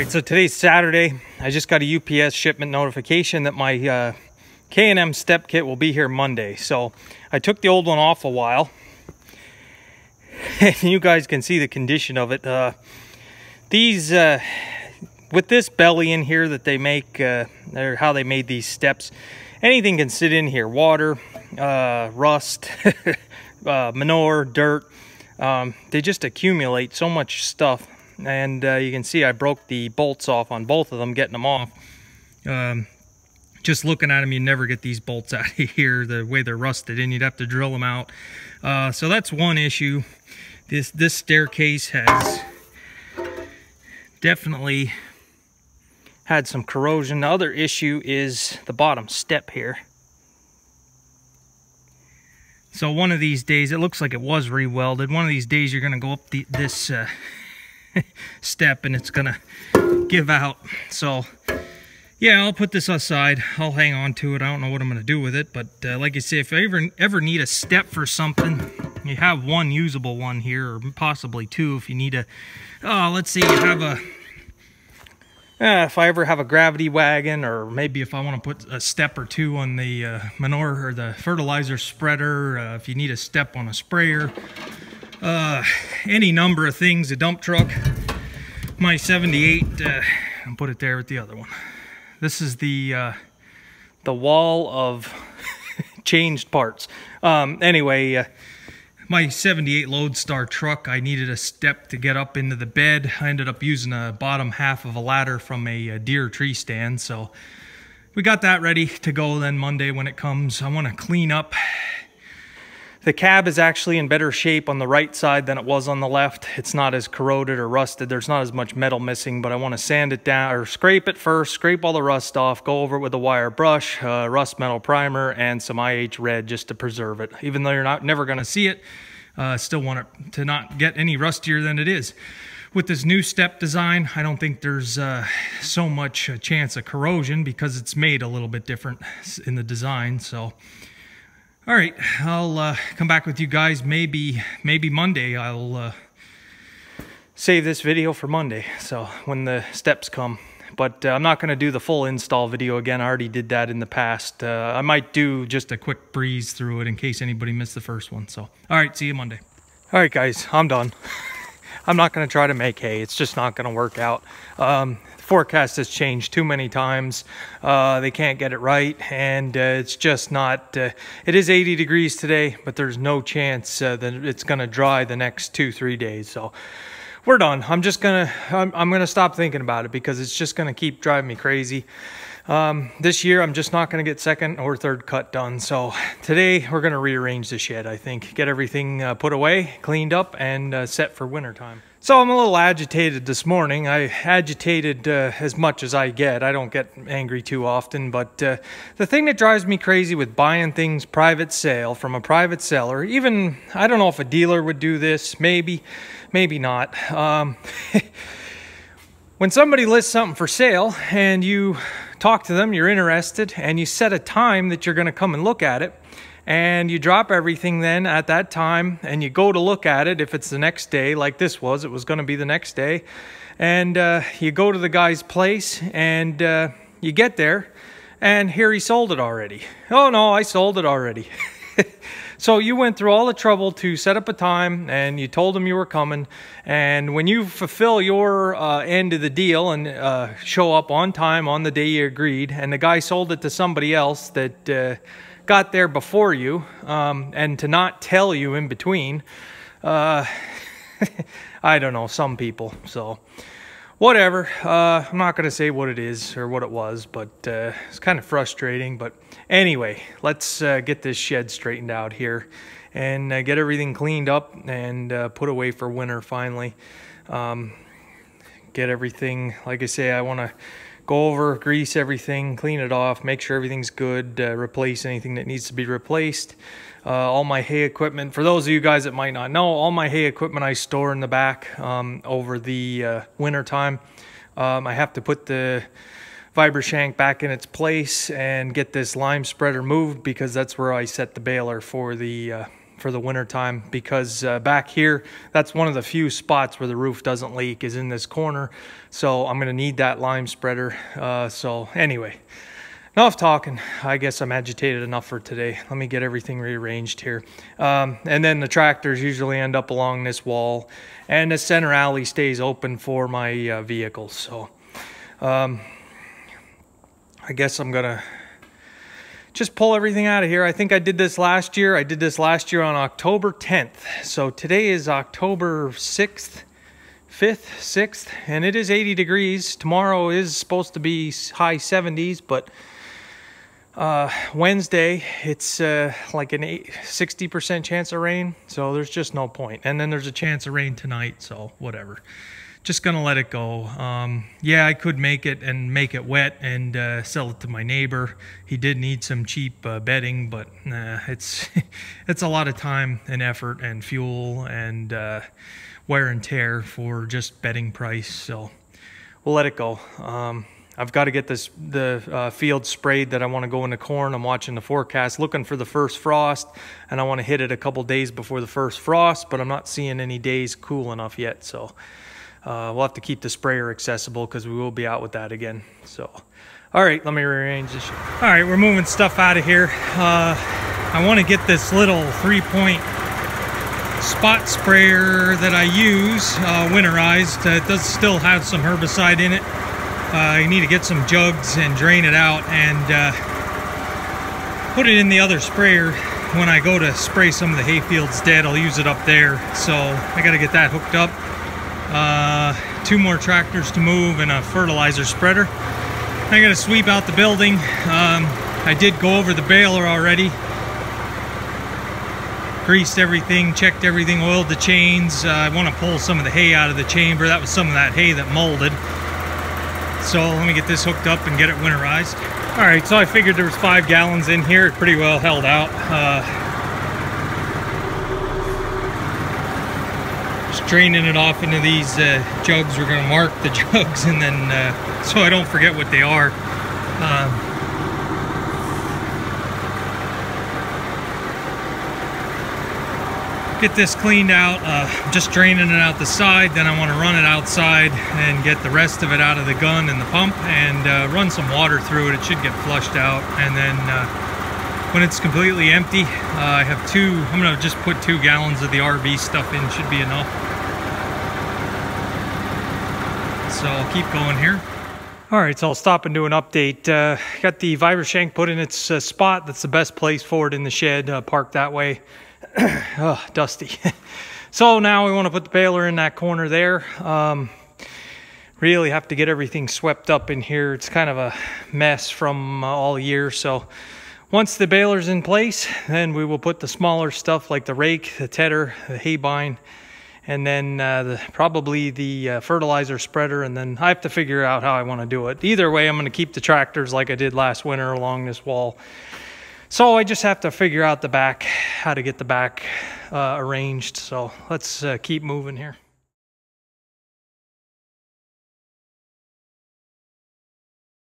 right, so today's Saturday. I just got a UPS shipment notification that my K&M step kit will be here Monday. So I took the old one off a while. And you guys can see the condition of it. These, with this belly in here that they make, or how they made these steps, anything can sit in here. Water, rust, manure, dirt. They just accumulate so much stuff. And you can see I broke the bolts off on both of them, getting them off. Just looking at them, you never get these bolts out of here the way they're rusted in. You'd have to drill them out. So that's one issue. This staircase has definitely had some corrosion. The other issue is the bottom step here. So one of these days, it looks like it was re-welded. One of these days you're going to go up this step and it's going to give out. So yeah, I'll put this aside. I'll hang on to it. I don't know what I'm going to do with it. But like I say, if I ever need a step for something, you have one usable one here, or possibly two if you need a... let's say you have a... if I ever have a gravity wagon, or maybe if I want to put a step or two on the manure or the fertilizer spreader, if you need a step on a sprayer, any number of things, a dump truck, my 78, I'll put it there with the other one. This is the wall of changed parts. Anyway, my 78 Lodestar truck, I needed a step to get up into the bed. I ended up using a bottom half of a ladder from a deer tree stand. So we got that ready to go then Monday when it comes. I want to clean up. The cab is actually in better shape on the right side than it was on the left. It's not as corroded or rusted. There's not as much metal missing, but I want to sand it down, or scrape it first, scrape all the rust off, go over it with a wire brush, rust metal primer, and some IH red just to preserve it. Even though you're never going to see it, still want it to not get any rustier than it is. With this new step design, I don't think there's so much chance of corrosion because it's made a little bit different in the design. So all right, I'll come back with you guys maybe Monday. I'll save this video for Monday, so when the steps come. But I'm not going to do the full install video again. I already did that in the past. I might do just a quick breeze through it in case anybody missed the first one. So, all right, see you Monday. All right, guys, I'm done. I'm not going to try to make hay. It's just not going to work out. Forecast has changed too many times. They can't get it right, and it's just not... it is 80 degrees today, but there's no chance that it's going to dry the next 2-3 days. So we're done. I'm gonna stop thinking about it because it's just gonna keep driving me crazy. This year I'm just not gonna get second or third cut done. So today we're gonna rearrange the shed, I think. Get everything put away, cleaned up, and set for winter time. So I'm a little agitated this morning. I agitated as much as I get. I don't get angry too often, but the thing that drives me crazy with buying things private sale from a private seller, even, I don't know if a dealer would do this, maybe not. When somebody lists something for sale and you talk to them, you're interested, and you set a time that you're gonna come and look at it, and you drop everything then at that time and you go to look at it. If it's the next day, like this was, it was going to be the next day, and you go to the guy's place and you get there and here he sold it already. Oh no, I sold it already. So you went through all the trouble to set up a time, and you told him you were coming, and when you fulfill your end of the deal and show up on time on the day you agreed, and the guy sold it to somebody else that got there before you, and to not tell you in between, I don't know, some people. So whatever, I'm not going to say what it is or what it was, but it's kind of frustrating. But anyway, let's get this shed straightened out here and get everything cleaned up and put away for winter finally. Get everything, like I say, I want to go over, grease everything, clean it off, make sure everything's good, replace anything that needs to be replaced. All my hay equipment, for those of you guys that might not know, all my hay equipment I store in the back over the winter time. I have to put the Vibra-Shank back in its place and get this lime spreader moved because that's where I set the baler for the for the winter time, because back here, that's one of the few spots where the roof doesn't leak, is in this corner. So I'm gonna need that lime spreader. So anyway, enough talking. I guess I'm agitated enough for today. Let me get everything rearranged here. And then the tractors usually end up along this wall, and the center alley stays open for my vehicles. So I guess I'm gonna just pull everything out of here. I think I did this last year. I did this last year on October 10th. So today is October 6th, 5th, 6th, and it is 80 degrees. Tomorrow is supposed to be high 70s, but Wednesday, it's like an 60% chance of rain. So there's just no point. And then there's a chance of rain tonight, so whatever. Just gonna let it go. Yeah, I could make it and make it wet and sell it to my neighbor. He did need some cheap bedding, but it's it's a lot of time and effort and fuel and wear and tear for just bedding price. So we'll let it go. I've got to get the field sprayed that I want to go into corn. I'm watching the forecast, looking for the first frost, and I want to hit it a couple days before the first frost, but I'm not seeing any days cool enough yet. So we'll have to keep the sprayer accessible, because we will be out with that again. So, all right, let me rearrange this. All right, we're moving stuff out of here. I want to get this little 3-point spot sprayer that I use winterized. It does still have some herbicide in it. You need to get some jugs and drain it out and put it in the other sprayer. When I go to spray some of the hay fields dead, I'll use it up there. So I got to get that hooked up. 2 more tractors to move and a fertilizer spreader. I got to sweep out the building. I did go over the baler already. Greased everything, checked everything, oiled the chains. I want to pull some of the hay out of the chamber. That was some of that hay that molded. So let me get this hooked up and get it winterized. All right, so I figured there was 5 gallons in here. It pretty well held out. Just draining it off into these jugs. We're gonna mark the jugs, and then so I don't forget what they are. Get this cleaned out. Just draining it out the side, then I want to run it outside and get the rest of it out of the gun and the pump, and run some water through it. It should get flushed out, and then when it's completely empty, I have 2. I'm gonna just put 2 gallons of the RV stuff in. Should be enough. So I'll keep going here. All right, so I'll stop and do an update. Got the Vibra put in its spot. That's the best place for it in the shed, parked that way. Oh, dusty. So now we want to put the baler in that corner there. Really have to get everything swept up in here. It's kind of a mess from all year. So once the baler's in place, then we will put the smaller stuff like the rake, the tedder, the hay bine, and then probably the fertilizer spreader. And then I have to figure out how I want to do it. Either way, I'm going to keep the tractors like I did last winter along this wall. So I just have to figure out the back, how to get the back arranged. So let's keep moving here.